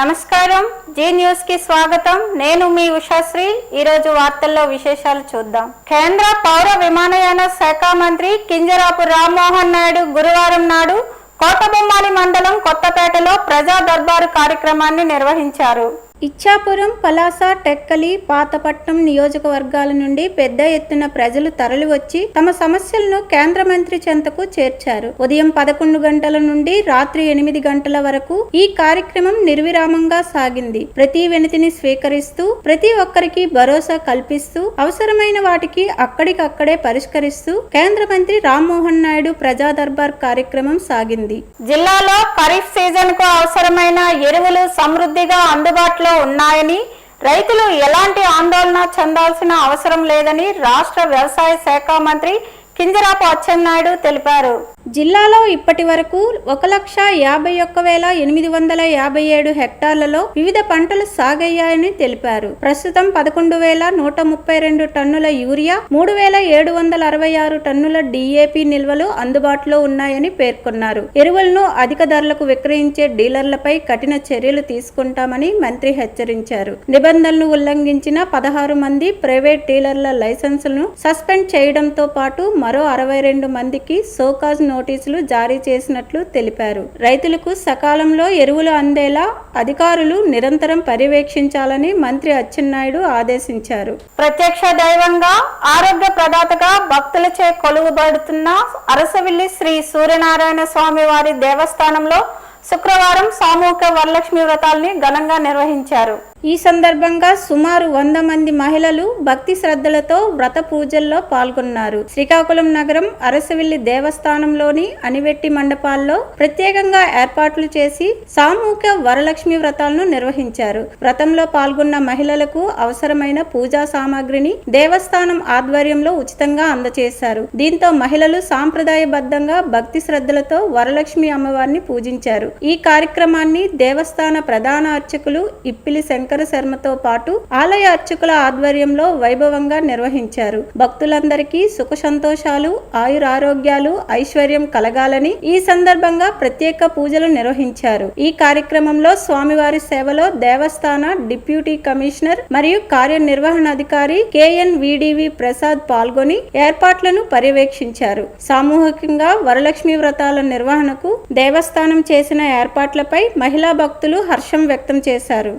నమస్కారం G news కి స్వాగతం. నేను మీ ఉషాశ్రీ. ఈ రోజు వార్తల్లో విశేషాలు చూద్దాం. కేంద్ర పౌర విమానయాన శాఖ మంత్రి కింజరాపు రామ్మోహన్ నాయుడు గురువారం నాడు కోటబొమ్మాలి మండలం కొత్తపేటలో ప్రజా దర్బారు కార్యక్రమాన్ని నిర్వహించారు. ఇచ్చాపురం, పలాస, టెక్కలి, పాతపట్నం నియోజకవర్గాల నుండి పెద్ద ఎత్తున ప్రజలు తరలివచ్చి తమ సమస్యలను కేంద్ర మంత్రి చెంతకు చేర్చారు. ఉదయం 11 గంటల నుండి రాత్రి 8 గంటల వరకు ఈ కార్యక్రమం నిర్విరామంగా సాగింది. ప్రతి వినతిని స్వీకరిస్తూ ప్రతి ఒక్కరికి భరోసా కల్పిస్తూ అవసరమైన వాటికి అక్కడికక్కడే పరిష్కరిస్తూ కేంద్ర మంత్రి రామ్మోహన్ నాయుడు ప్రజా దర్బార్ కార్యక్రమం సాగింది. జిల్లాలో ఖరీఫ్ సీజన్ కు అవసరమైన ఎరువులు సమృద్ధిగా అందుబాటులో ఉన్నాయని, రైతులు ఎలాంటి ఆందోళన చెందాల్సిన అవసరం లేదని రాష్ట్ర వ్యవసాయ శాఖ మంత్రి కింజరాపు అచ్చెన్నాయుడు తెలిపారు. జిల్లాలో ఇప్పటి వరకు 1,51,857 హెక్టార్లలో వివిధ పంటలు సాగయ్యాయని తెలిపారు. ప్రస్తుతం 11,132 టన్నుల యూరియా, 3,766 టన్నుల DAP నిల్వలు అందుబాటులో ఉన్నాయని పేర్కొన్నారు. ఎరువులను అధిక ధరలకు విక్రయించే డీలర్లపై కఠిన చర్యలు తీసుకుంటామని మంత్రి హెచ్చరించారు. నిబంధనలు ఉల్లంఘించిన 16 మంది ప్రైవేట్ డీలర్ల లైసెన్సులను సస్పెండ్ చేయడంతో పాటు మరో 62 మందికి సోకాజ్ నోటీసులు జారీ చేసినట్లు తెలిపారు. రైతులకు సకాలంలో ఎరువులు అందేలా అధికారులు నిరంతరం పర్యవేక్షించాలని మంత్రి అచ్చెన్నాయుడు ఆదేశించారు. ప్రత్యక్ష దైవంగా, ఆరోగ్య ప్రదాతగా భక్తులచే కొలువుబడుతున్న అరసవిల్లి శ్రీ సూర్యనారాయణ స్వామి వారి దేవస్థానంలో శుక్రవారం సామూహిక వరలక్ష్మి వ్రతాల్ని ఘనంగా నిర్వహించారు. ఈ సందర్భంగా సుమారు 100 మంది మహిళలు భక్తి శ్రద్ధలతో వ్రత పూజల్లో పాల్గొన్నారు. శ్రీకాకుళం నగరం అరసవిల్లి దేవస్థానంలోని అనివెట్టి మండపాల్లో ప్రత్యేకంగా ఏర్పాట్లు చేసి సామూహిక వరలక్ష్మి వ్రతాలను నిర్వహించారు. వ్రతంలో పాల్గొన్న మహిళలకు అవసరమైన పూజా సామాగ్రిని దేవస్థానం ఆధ్వర్యంలో ఉచితంగా అందజేశారు. దీంతో మహిళలు సాంప్రదాయబద్ధంగా భక్తి శ్రద్ధలతో వరలక్ష్మి అమ్మవారిని పూజించారు. ఈ కార్యక్రమాన్ని దేవస్థాన ప్రధాన అర్చకులు ఇప్పిలి శర్మతో పాటు ఆలయ అర్చకుల ఆధ్వర్యంలో వైభవంగా నిర్వహించారు. భక్తులందరికీ సుఖ సంతోషాలు, ఆయురారోగ్యాలు, ఐశ్వర్యం కలగాలని ఈ సందర్భంగా ప్రత్యేక పూజలు నిర్వహించారు. ఈ కార్యక్రమంలో స్వామివారి సేవలో దేవస్థాన డిప్యూటీ కమిషనర్ మరియు కార్యనిర్వహణాధికారి KNVDV ప్రసాద్ పాల్గొని ఏర్పాట్లను పర్యవేక్షించారు. సామూహికంగా వరలక్ష్మి వ్రతాల నిర్వహణకు దేవస్థానం చేసిన ఏర్పాట్లపై మహిళా భక్తులు హర్షం వ్యక్తం చేశారు.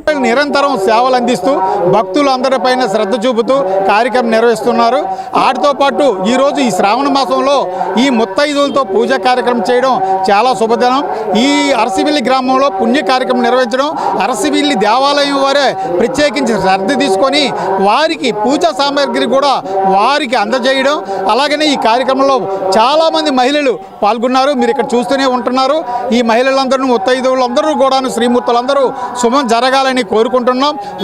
సేవలు అందిస్తూ భక్తులు అందరిపైన శ్రద్ధ చూపుతూ కార్యక్రమం నిర్వహిస్తున్నారు. వాటితో పాటు ఈరోజు ఈ శ్రావణ మాసంలో ఈ ముత్తైదులతో పూజా కార్యక్రమం చేయడం చాలా శుభదినం. ఈ అరసవిల్లి గ్రామంలో పుణ్య కార్యక్రమం నిర్వహించడం, అరసవిల్లి దేవాలయం వారే ప్రత్యేకించి శ్రద్ధ తీసుకొని వారికి పూజా సామాగ్రి కూడా వారికి అందజేయడం, అలాగనే ఈ కార్యక్రమంలో చాలామంది మహిళలు పాల్గొన్నారు. మీరు ఇక్కడ చూస్తూనే ఉంటున్నారు. ఈ మహిళలందరూ ముత్తైదువులందరూ కూడా శ్రీమూర్తులందరూ శుభం జరగాలని కోరుకుంటున్నాం.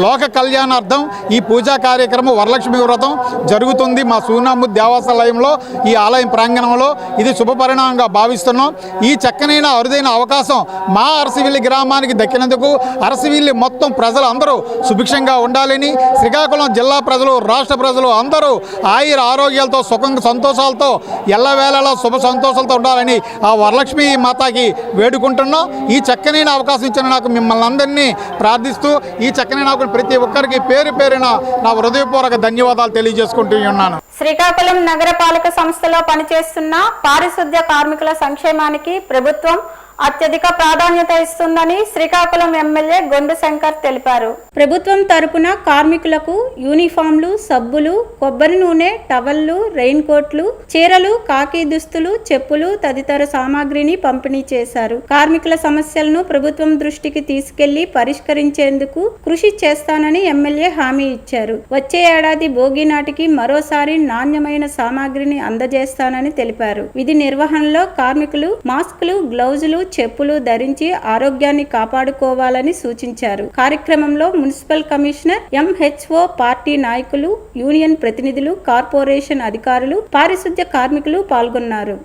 లోక కళ్యాణార్థం ఈ పూజా కార్యక్రమం వరలక్ష్మి వ్రతం జరుగుతుంది మా సూనాము దేవాలయంలో, ఈ ఆలయం ప్రాంగణంలో. ఇది శుభపరిణామంగా భావిస్తున్నాం. ఈ చక్కనైన అరుదైన అవకాశం మా అరసవిల్లి గ్రామానికి దక్కినందుకు అరసవిల్లి మొత్తం ప్రజలు అందరూ సుభిక్షంగా ఉండాలని, శ్రీకాకుళం జిల్లా ప్రజలు, రాష్ట్ర ప్రజలు అందరూ ఆయుర ఆరోగ్యాలతో సుఖంగా సంతోషాలతో ఎల్లవేళలా శుభ సంతోషాలతో ఉండాలని ఆ వరలక్ష్మి మాతాకి వేడుకుంటున్నాం. ఈ చక్కనైన అవకాశం ఇచ్చిన నాకు మిమ్మల్ని అందరినీ ప్రార్థిస్తూ ఈ చక్కని నాకు ప్రతి ఒక్కరికి పేరు పేరున నా హృదయపూర్వక ధన్యవాదాలు తెలియజేసుకుంటూ ఉన్నాను. శ్రీకాకుళం నగరపాలక సంస్థలో పనిచేస్తున్న పారిశుద్ధ్య కార్మికుల సంక్షేమానికి ప్రభుత్వం అత్యధిక ప్రాధాన్యత ఇస్తుందని శ్రీకాకుళం ఎమ్మెల్యే గొండు శంకర్ తెలిపారు. ప్రభుత్వం తరపున కార్మికులకు యూనిఫామ్లు, సబ్బులు, కొబ్బరి నూనె, టవళ్లు, రెయిన్ కోట్లు, చీరలు, కాకి దుస్తులు, చెప్పులు తదితర సామాగ్రిని పంపిణీ చేశారు. కార్మికుల సమస్యలను ప్రభుత్వం దృష్టికి తీసుకెళ్లి పరిష్కరించేందుకు కృషి చేస్తానని ఎమ్మెల్యే హామీ ఇచ్చారు. వచ్చే ఏడాది భోగి నాటికి మరోసారి నాణ్యమైన సామాగ్రిని అందజేస్తానని తెలిపారు. విధి నిర్వహణలో కార్మికులు మాస్కులు, గ్లౌజులు, చెప్పులు ధరించి ఆరోగ్యాన్ని కాపాడుకోవాలని సూచించారు. కార్యక్రమంలో మున్సిపల్ కమిషనర్, MHO, పార్టీ నాయకులు, యూనియన్ ప్రతినిధులు, కార్పొరేషన్ అధికారులు, పారిశుద్ధ్య కార్మికులు పాల్గొన్నారు.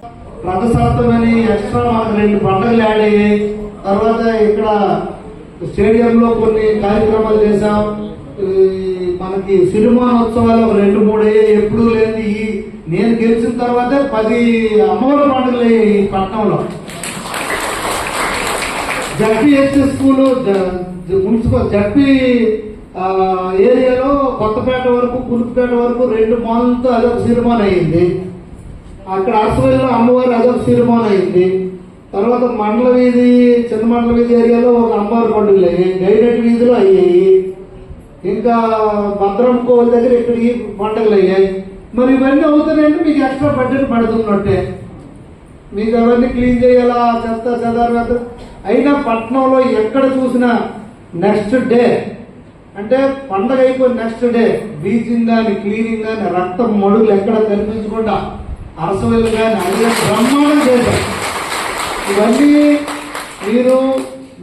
స్టేడియంలో కొన్ని కార్యక్రమాలు చేశాం. మనకి సినిమానోత్సవాలు 2-3 ఎప్పుడు లేదు. నేను గెలిచిన తర్వాత 10 అమ్మవారి పండుగలు ఈ పట్టణంలో జడ్పీహెచ్ స్కూలు మున్సిపల్ జడ్పీ ఏరియాలో కొత్తపేట వరకు పులుపుపేట వరకు 2 మాలతో అదొక సిరిమాన్ అయింది. అక్కడ అరసవల్లిలో అమ్మవారి అదొక సిరిమాన్ అయింది. తర్వాత మండల వీధి చిన్న మండల వీధి ఏరియాలో ఒక అమ్మవారి పండుగలు అయ్యాయి. డైరెక్ట్ వీధిలో అయ్యాయి. ఇంకా భద్రం కోవిల దగ్గర ఇక్కడికి పండుగలు అయ్యాయి. మరి ఇవన్నీ అవుతున్నాయంటే మీకు ఎక్స్ట్రా బడ్జెట్ పడుతున్నట్టే. మీకు అవన్నీ క్లీన్ చేయాలా, చెత్త చెదారు అయినా పట్టణంలో ఎక్కడ చూసినా నెక్స్ట్ డే అంటే పండగ అయిపోయి నెక్స్ట్ డే బీచింగ్ కానీ క్లీనింగ్ కానీ రక్తం మడుగులు ఎక్కడ కనిపించకుండా అరసవెల్లు కానీ అన్ని బ్రహ్మాండం చేశారు. ఇవన్నీ మీరు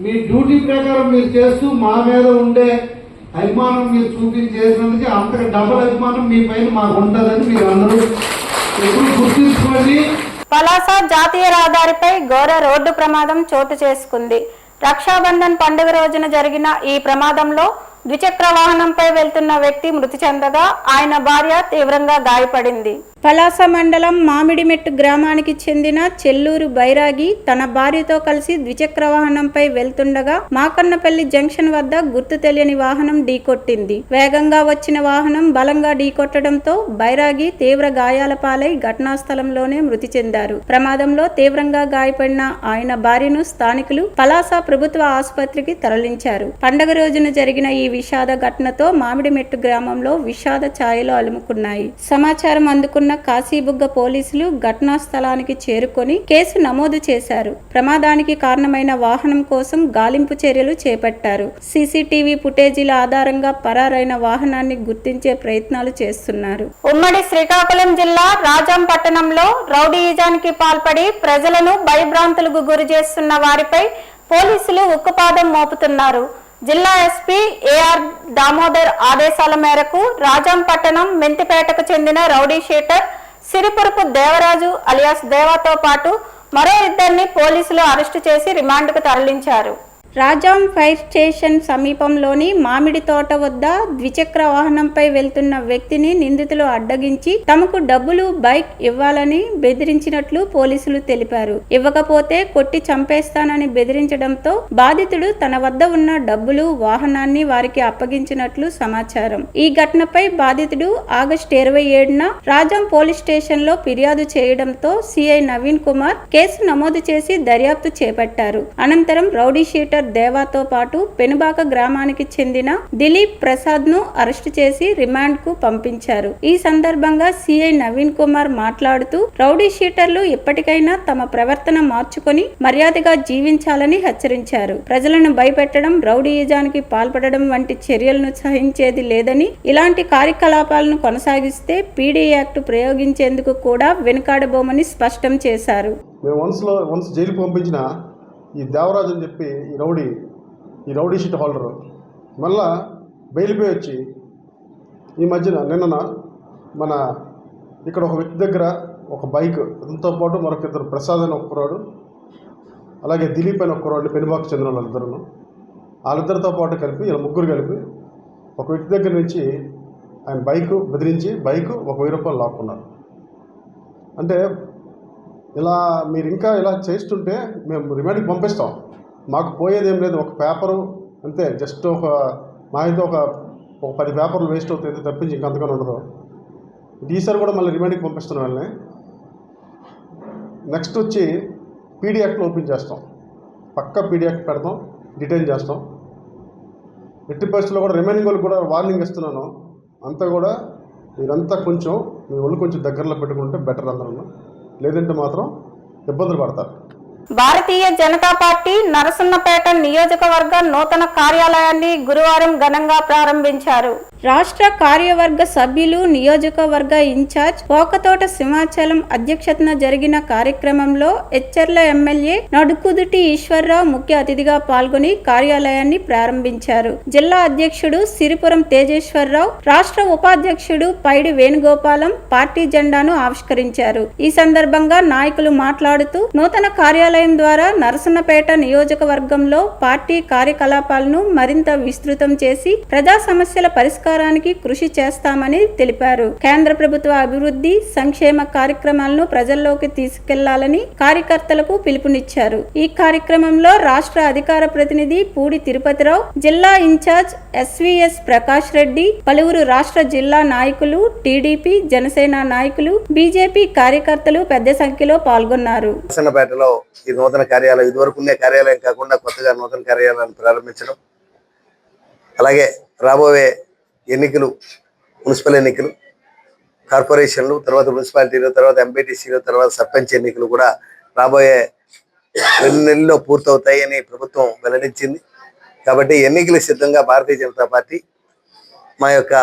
మీ డ్యూటీ ప్రకారం మీరు చేస్తూ మా మీద ఉండే అభిమానం మీరు చూపించేసినందుకు అంతకు డబల్ అభిమానం మీ పైన మాకు ఉంటుందని మీరు అందరూ ఎప్పుడు గుర్తుంచుకోండి. పలాస జాతీయ రహదారిపై ఘోర రోడ్డు ప్రమాదం చోటు చేసుకుంది. రక్షాబంధన్ పండుగ రోజున జరిగిన ఈ ప్రమాదంలో ద్విచక్ర వాహనంపై వెళ్తున్న వ్యక్తి మృతి చెందగా ఆయన భార్య తీవ్రంగా గాయపడింది. పలాస మండలం మామిడిమెట్టు గ్రామానికి చెందిన చెల్లూరు బైరాగి తన భార్యతో కలిసి ద్విచక్ర వాహనంపై వెళ్తుండగా మాకన్నపల్లి జంక్షన్ వద్ద గుర్తు తెలియని వాహనం ఢీకొట్టింది. వేగంగా వచ్చిన వాహనం బలంగా ఢీకొట్టడంతో బైరాగి తీవ్ర గాయాల పాలై ఘటనా స్థలంలోనే మృతి చెందారు. ప్రమాదంలో తీవ్రంగా గాయపడిన ఆయన భార్యను స్థానికులు పలాస ప్రభుత్వ ఆసుపత్రికి తరలించారు. పండగ రోజున జరిగిన ఈ విషాద ఘటనతో మామిడిమెట్టు గ్రామంలో విషాద ఛాయలు అలుముకున్నాయి. సమాచారం అందుకున్న కాశీబుగ్గ పోలీసులు ఘటనా స్థలానికి చేరుకొని కేసు నమోదు చేశారు. ప్రమాదానికి కారణమైన వాహనం కోసం గాలింపు చర్యలు చేపట్టారు. సీసీటీవీ ఫుటేజీల ఆధారంగా పరారైన వాహనాన్ని గుర్తించే ప్రయత్నాలు చేస్తున్నారు. ఉమ్మడి శ్రీకాకుళం జిల్లా రాజాం పట్టణంలో రౌడీయిజానికి పాల్పడి ప్రజలను భయభ్రాంతులకు గురి చేస్తున్న వారిపై పోలీసులు ఉక్కుపాదం మోపుతున్నారు. జిల్లా ఎస్పీ ఏఆర్ దామోదర్ ఆదేశాల మేరకు రాజాం పట్టణం మెంతిపేటకు చెందిన rowdy sheeter Siripurapu Devaraju alias దేవాతో పాటు మరో 2 పోలీసులు అరెస్టు చేసి రిమాండ్కు తరలించారు. రాజాం ఫైర్ స్టేషన్ సమీపంలోని మామిడి తోట వద్ద ద్విచక్ర వాహనంపై వెళ్తున్న వ్యక్తిని నిందితులు అడ్డగించి తమకు డబ్బులు బైక్ ఇవ్వాలని బెదిరించినట్లు పోలీసులు తెలిపారు. ఇవ్వకపోతే కొట్టి చంపేస్తానని బెదిరించడంతో బాధితుడు తన వద్ద ఉన్న డబ్బులు వాహనాన్ని వారికి అప్పగించినట్లు సమాచారం. ఈ ఘటనపై బాధితుడు ఆగస్టు 27న రాజాం పోలీస్ స్టేషన్ లో ఫిర్యాదు చేయడంతో సిఐ నవీన్ కుమార్ కేసు నమోదు చేసి దర్యాప్తు చేపట్టారు. అనంతరం రౌడీ షీటర్ దేవాతో పాటు పెనుబాక గ్రామానికి చెందిన దిలీప్ ప్రసాద్ ను అరెస్టు చేసి రిమాండ్ కు పంపించారు. ఈ సందర్భంగా సిఐ నవీన్ కుమార్ మాట్లాడుతూ రౌడీ షీటర్లు ఎప్పటికైనా తమ ప్రవర్తన మార్చుకొని మర్యాదగా జీవించాలని హెచ్చరించారు. ప్రజలను భయపెట్టడం, రౌడీయిజానికి పాల్పడడం వంటి చర్యలను సహించేది లేదని, ఇలాంటి కార్యకలాపాలను కొనసాగిస్తే పీడీ యాక్ట్ ప్రయోగించేందుకు కూడా వెనుకాడబోమని స్పష్టం చేశారు. జైలుకు పంపించిన ఈ దేవరాజు అని చెప్పి ఈ రౌడీ షీట్ హోల్డర్ మళ్ళా బెయిల్పోయి వచ్చి ఈ మధ్యన నిన్న మన ఇక్కడ ఒక వ్యక్తి దగ్గర ఒక బైక్ అతనితో పాటు మరొక 2 ప్రసాద్ అని ఒక్కరాడు, అలాగే దిలీప్ అని ఒక్కరాడు పెనుబాకు చెందిన వాళ్ళిద్దరు, వాళ్ళిద్దరితో పాటు కలిపి ఇలా 3 కలిపి ఒక వ్యక్తి దగ్గర నుంచి ఆయన బైక్ బెదిరించి బైక్ 1000 రూపాయలు లాక్కున్నారు. అంటే ఇలా మీరు ఇంకా ఇలా చేస్తుంటే మేము రిమాండ్కి పంపిస్తాం, మాకు పోయేదేం లేదు, ఒక పేపరు అంతే, జస్ట్ ఒక మా అయితే ఒక 10 పేపర్లు వేస్ట్ అవుతుంది తప్పించి ఇంకా అంతగానే ఉండదు. ఈసారి కూడా మళ్ళీ రిమాండ్కి పంపిస్తున్నాం వాళ్ళని. నెక్స్ట్ వచ్చి పీడీ యాక్ట్లో ఓపెన్ చేస్తాం, పక్కా పీడీ యాక్ట్ పెడతాం, డిటైన్ చేస్తాం. ఎట్టి పరిస్థితుల్లో కూడా రిమైనింగ్ వాళ్ళకి కూడా వార్నింగ్ ఇస్తున్నాను, అంతా కూడా మీరంతా కొంచెం మీ ఒళ్ళు కొంచెం దగ్గరలో పెట్టుకుంటే బెటర్ అందరూ, లేదంటే మాత్రం ఇబ్బందులు పడతారు. భారతీయ జనతా పార్టీ నరసన్నపేట నియోజకవర్గ నూతన కార్యాలయాన్ని గురువారం ఘనంగా ప్రారంభించారు. రాష్ట్ర కార్యవర్గ సభ్యులు, నియోజకవర్గ ఇన్ఛార్జ్ పోకతోట సింహాచలం అధ్యక్షతన జరిగిన కార్యక్రమంలో ఎచ్చెర్ల ఎమ్మెల్యే నడుకుదుటి ఈశ్వర్రావు ముఖ్య అతిథిగా పాల్గొని కార్యాలయాన్ని ప్రారంభించారు. జిల్లా అధ్యక్షుడు సిరిపురం తేజేశ్వరరావు, రాష్ట్ర ఉపాధ్యక్షుడు పైడి వేణుగోపాలం పార్టీ జెండాను ఆవిష్కరించారు. ఈ సందర్భంగా నాయకులు మాట్లాడుతూ నూతన కార్యాలయం ద్వారా నరసన్నపేట నియోజకవర్గంలో పార్టీ కార్యకలాపాలను మరింత విస్తృతం చేసి ప్రజా సమస్యల పరిష్కారం పరిష్కారానికి కృషి చేస్తామని తెలిపారు. కేంద్ర ప్రభుత్వ అభివృద్ధి సంక్షేమ కార్యక్రమాలను ప్రజల్లోకి తీసుకెళ్లాలని కార్యకర్తలకు పిలుపునిచ్చారు. ఈ కార్యక్రమంలో రాష్ట్ర అధికార ప్రతినిధి పూడి తిరుపతిరావు, జిల్లా ఇన్ఛార్జ్ ఎస్వీఎస్ ప్రకాష్ రెడ్డి, పలువురు రాష్ట్ర జిల్లా నాయకులు, టీడీపీ, జనసేన నాయకులు, బీజేపీ కార్యకర్తలు పెద్ద సంఖ్యలో పాల్గొన్నారు. నరసన్నపేటలో ఈ నూతన కార్యాలయం, ఇదివరకు ఉండే కార్యాలయం కాకుండా కొత్తగా నూతన కార్యాలయాన్ని ప్రారంభించడం, అలాగే రాబోయే ఎన్నికలు, మున్సిపల్ ఎన్నికలు, కార్పొరేషన్లు, తర్వాత మున్సిపాలిటీలు, తర్వాత ఎంపీటీసీలు, తర్వాత సర్పంచ్ ఎన్నికలు కూడా రాబోయే 2 నెలల్లో పూర్తవుతాయని ప్రభుత్వం వెల్లడించింది. కాబట్టి ఎన్నికలు సిద్ధంగా భారతీయ జనతా పార్టీ మా యొక్క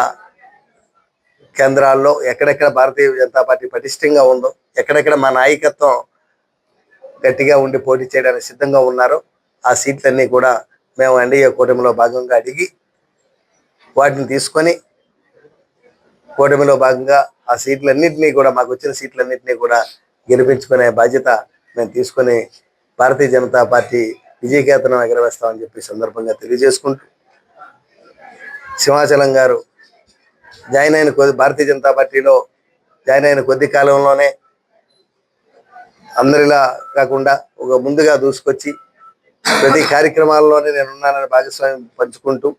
కేంద్రాల్లో ఎక్కడెక్కడ భారతీయ జనతా పార్టీ పటిష్టంగా ఉందో, ఎక్కడెక్కడ మా నాయకత్వం గట్టిగా ఉండి పోటీ చేయడానికి సిద్ధంగా ఉన్నారో ఆ సీట్లన్నీ కూడా మేము ఎన్డీఏ కూటమిలో భాగంగా అడిగి వాటిని తీసుకొని కూటమిలో భాగంగా ఆ సీట్లన్నింటినీ కూడా, మాకు వచ్చిన సీట్లన్నింటినీ కూడా గెలిపించుకునే బాధ్యత మేము తీసుకొని భారతీయ జనతా పార్టీ విజయకేతనం ఎగరవేస్తామని చెప్పి సందర్భంగా తెలియజేసుకుంటూ, సింహాచలం గారు భారతీయ జనతా పార్టీలో జాయిన్ అయిన కొద్ది కాలంలోనే అందరిలా కాకుండా ఒక ముందుగా దూసుకొచ్చి ప్రతి కార్యక్రమాల్లోనే నేనున్నానని భాగస్వామ్యం పంచుకుంటూ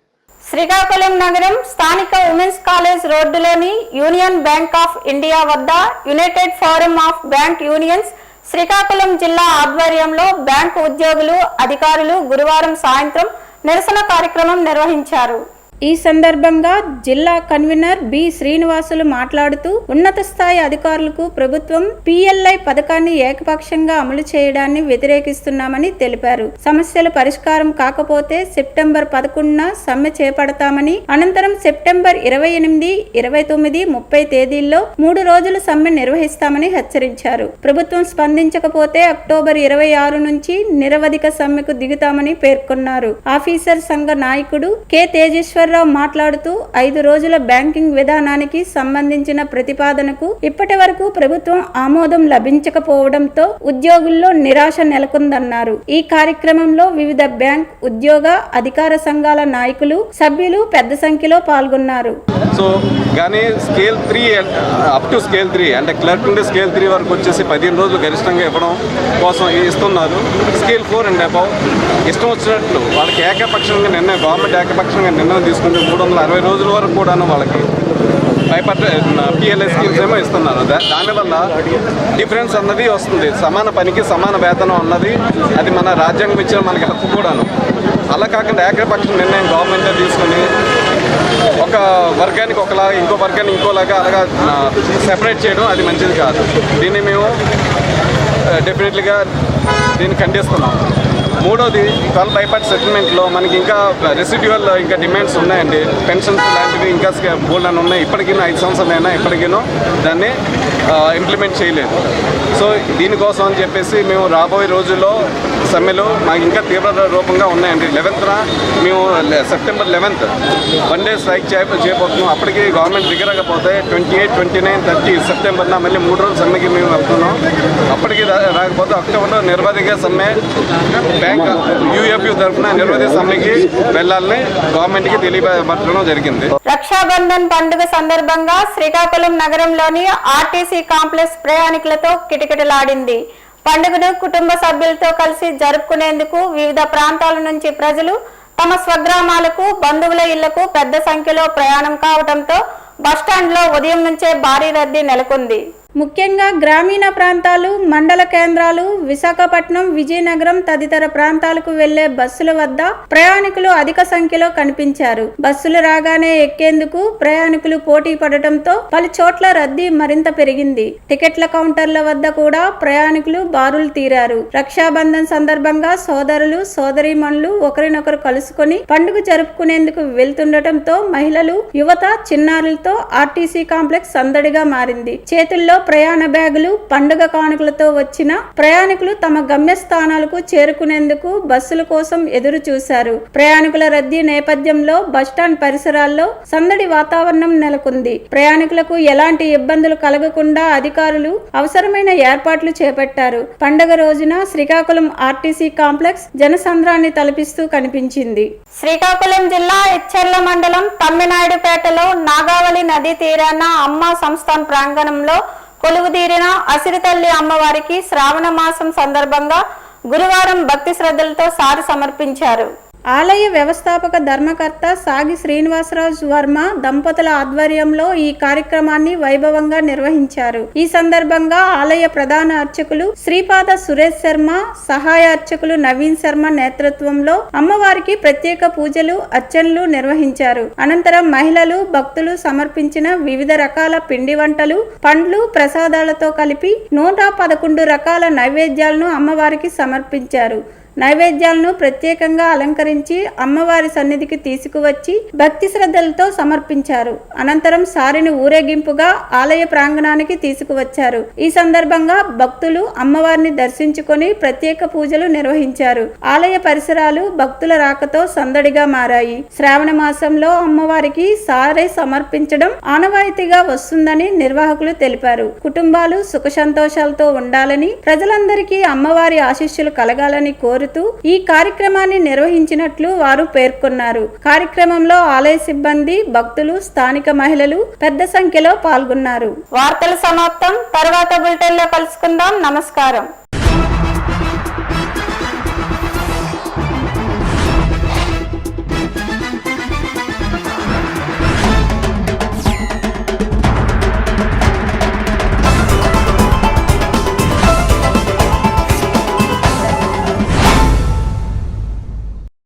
శ్రీకాకుళం నగరం స్థానిక ఉమెన్స్ కాలేజ్ రోడ్డులోని యూనియన్ బ్యాంక్ ఆఫ్ ఇండియా వద్ద United Forum of Bank Unions Srikakulam జిల్లా ఆధ్వర్యంలో బ్యాంకు ఉద్యోగులు, అధికారులు గురువారం సాయంత్రం నిరసన కార్యక్రమం నిర్వహించారు. ఈ సందర్భంగా జిల్లా కన్వీనర్ బి శ్రీనివాసులు మాట్లాడుతూ, ఉన్నత స్థాయి అధికారులకు ప్రభుత్వం పిఎల్ఐ పథకాన్ని ఏకపక్షంగా అమలు చేయడాన్ని వ్యతిరేకిస్తున్నామని తెలిపారు. సమస్యలు పరిష్కారం కాకపోతే సెప్టెంబర్ 11న సమ్మె చేపడతామని, అనంతరం సెప్టెంబర్ 28, 29, 30 తేదీల్లో 3 రోజులు సమ్మె నిర్వహిస్తామని హెచ్చరించారు. ప్రభుత్వం స్పందించకపోతే అక్టోబర్ 26 నుంచి నిరవధిక సమ్మెకు దిగుతామని పేర్కొన్నారు. ఆఫీసర్ సంఘ నాయకుడు కె తేజేశ్వర్ మాట్లాడుతూ 5 రోజుల బ్యాంకింగ్ విధానానికి సంబంధించిన ప్రతిపాదనకు ఇప్పటి వరకు ప్రభుత్వం ఆమోదం లభించకపోవడంతో ఉద్యోగుల్లో నిరాశ నెలకొందన్నారు. ఈ కార్యక్రమంలో వివిధ బ్యాంక్, ఉద్యోగ, అధికార సంఘాల నాయకులు, సభ్యులు పెద్ద సంఖ్యలో పాల్గొన్నారు. సో కానీ స్కేల్ 3 అప్ టు స్కేల్ 3 అంటే క్లర్క్ నుండి స్కేల్ 3 వరకు వచ్చేసి 15 రోజులు గరిష్టంగా ఇవ్వడం కోసం ఇస్తున్నారు. స్కేల్ 4 అండ్ అబౌవ్ ఇష్టం వచ్చినట్లు వాళ్ళకి ఏకపక్షంగా గవర్నమెంట్ ఏకపక్షంగా నిర్ణయం తీసుకుంటే 360 రోజుల వరకు కూడాను వాళ్ళకి పిఎల్ఐ స్కీమ్స్ ఏమో ఇస్తున్నారు. దానివల్ల డిఫరెన్స్ అన్నది వస్తుంది. సమాన పనికి సమాన వేతనం అన్నది అది మన రాజ్యాంగం ఇచ్చిన మనకి హక్కు కూడాను. అలా కాకుండా ఏకపక్ష నిర్ణయం గవర్నమెంటే తీసుకొని ఒక వర్గానికి ఒకలాగా, ఇంకో వర్గానికి ఇంకోలాగా అలాగా సెపరేట్ చేయడం అది మంచిది కాదు. దీన్ని మేము డెఫినెట్లీగా దీన్ని ఖండిస్తున్నాం. మూడోది, 12 బైపార్ట్ సెటిల్మెంట్లో మనకి ఇంకా రెసిడ్యువల్ ఇంకా డిమాండ్స్ ఉన్నాయండి. పెన్షన్స్ లాంటివి ఇంకా బోల్డ్ ఉన్నాయి. ఇప్పటికైనా 5 సంవత్సరాలైనా ఇప్పటికీనూ దాన్ని ఇంప్లిమెంట్ చేయలేదు. సో దీనికోసం అని చెప్పేసి మేము రాబోయే రోజుల్లో సమ్మెలు మాకు ఇంకా తీవ్ర రూపంగా ఉన్నాయండి. 11న మేము సెప్టెంబర్ 11th 1 డే స్ట్రైక్ చేయబోతున్నాం. అప్పటికి గవర్నమెంట్ దిగరకపోతే 28, 29, 30 సెప్టెంబర్న మళ్ళీ 3 రోజుల సమ్మెకి మేము వెళ్తున్నాం. అప్పటికి రాకపోతే అక్టోబర్లో నిర్వధిక సమ్మె బ్యాంక్ యూఎఫ్యూ తరఫున నిర్వధిక సమ్మెకి వెళ్లాలని గవర్నమెంట్కి తెలియపరచడం జరిగింది. రక్షాబంధన్ పండుగ సందర్భంగా శ్రీకాకుళం నగరంలోని ఆర్టీసీ కాంప్లెక్స్ ప్రయాణికులతో కిటకిటలాడింది. పండుగను కుటుంబ సభ్యులతో కలిసి జరుపుకునేందుకు వివిధ ప్రాంతాల నుంచి ప్రజలు తమ స్వగ్రామాలకు, బంధువుల ఇళ్లకు పెద్ద సంఖ్యలో ప్రయాణం కావడంతో బస్టాండ్లో ఉదయం నుంచే భారీ రద్దీ నెలకొంది. ముఖ్యంగా గ్రామీణ ప్రాంతాలు, మండల కేంద్రాలు, విశాఖపట్నం, విజయనగరం తదితర ప్రాంతాలకు వెళ్లే బస్సుల వద్ద ప్రయాణికులు అధిక సంఖ్యలో కనిపించారు. బస్సులు రాగానే ఎక్కేందుకు ప్రయాణికులు పోటీ పడటంతో పలు చోట్ల రద్దీ మరింత పెరిగింది. టికెట్ల కౌంటర్ల వద్ద కూడా ప్రయాణికులు బారులు తీరారు. రక్షాబంధన్ సందర్భంగా సోదరులు, సోదరీమణులు ఒకరినొకరు కలుసుకొని పండుగ జరుపుకునేందుకు వెళ్తుండటంతో మహిళలు, యువత, చిన్నారులతో ఆర్టీసీ కాంప్లెక్స్ సందడిగా మారింది. చేతుల్లో ప్రయాణ బ్యాగులు, పండుగ కానుకలతో వచ్చిన ప్రయాణికులు తమ గమ్యస్థానాలకు చేరుకునేందుకు బస్సుల కోసం ఎదురు చూశారు. ప్రయాణికుల రద్దీ నేపథ్యంలో బస్టాండ్ పరిసరాల్లో సందడి వాతావరణం నెలకొంది. ప్రయాణికులకు ఎలాంటి ఇబ్బందులు కలగకుండా అధికారులు అవసరమైన ఏర్పాట్లు చేపట్టారు. పండుగ రోజున శ్రీకాకుళం ఆర్టీసీ కాంప్లెక్స్ జనసంద్రాన్ని తలపిస్తూ కనిపించింది. శ్రీకాకుళం జిల్లా ఇచ్చర్ల మండలం తమ్మినాయుడుపేటలో నాగావళి నదీ తీరాన అమ్మ సంస్థాన్ ప్రాంగణంలో కొలువుదీరిన అసిరితల్లి అమ్మవారికి శ్రావణ మాసం సందర్భంగా గురువారం భక్తి శ్రద్ధలతో సారి సమర్పించారు. ఆలయ వ్యవస్థాపక ధర్మకర్త సాగి శ్రీనివాసరాజు వర్మ దంపతుల ఆధ్వర్యంలో ఈ కార్యక్రమాన్ని వైభవంగా నిర్వహించారు. ఈ సందర్భంగా ఆలయ ప్రధాన అర్చకులు శ్రీపాద సురేష్ శర్మ, సహాయ అర్చకులు నవీన్ శర్మ నేతృత్వంలో అమ్మవారికి ప్రత్యేక పూజలు, అర్చనలు నిర్వహించారు. అనంతరం మహిళలు, భక్తులు సమర్పించిన వివిధ రకాల పిండి వంటలు, పండ్లు, ప్రసాదాలతో కలిపి 111 రకాల నైవేద్యాలను అమ్మవారికి సమర్పించారు. నైవేద్యాలను ప్రత్యేకంగా అలంకరించి అమ్మవారి సన్నిధికి తీసుకువచ్చి భక్తి శ్రద్ధలతో సమర్పించారు. అనంతరం సారిని ఊరేగింపుగా ఆలయ ప్రాంగణానికి తీసుకువచ్చారు. ఈ సందర్భంగా భక్తులు అమ్మవారిని దర్శించుకొని ప్రత్యేక పూజలు నిర్వహించారు. ఆలయ పరిసరాలు భక్తుల రాకతో సందడిగా మారాయి. శ్రావణ మాసంలో అమ్మవారికి సారె సమర్పించడం ఆనవాయితీగా వస్తుందని నిర్వాహకులు తెలిపారు. కుటుంబాలు సుఖ సంతోషాలతో ఉండాలని, ప్రజలందరికీ అమ్మవారి ఆశీస్సులు కలగాలని కోరు ఈ కార్యక్రమాన్ని నిర్వహించినట్లు వారు పేర్కొన్నారు. కార్యక్రమంలో ఆలయ సిబ్బంది, భక్తులు, స్థానిక మహిళలు పెద్ద సంఖ్యలో పాల్గొన్నారు. వార్తలు సమాప్తం. తర్వాత బులెటిన్లో కలుసుకుందాం. నమస్కారం.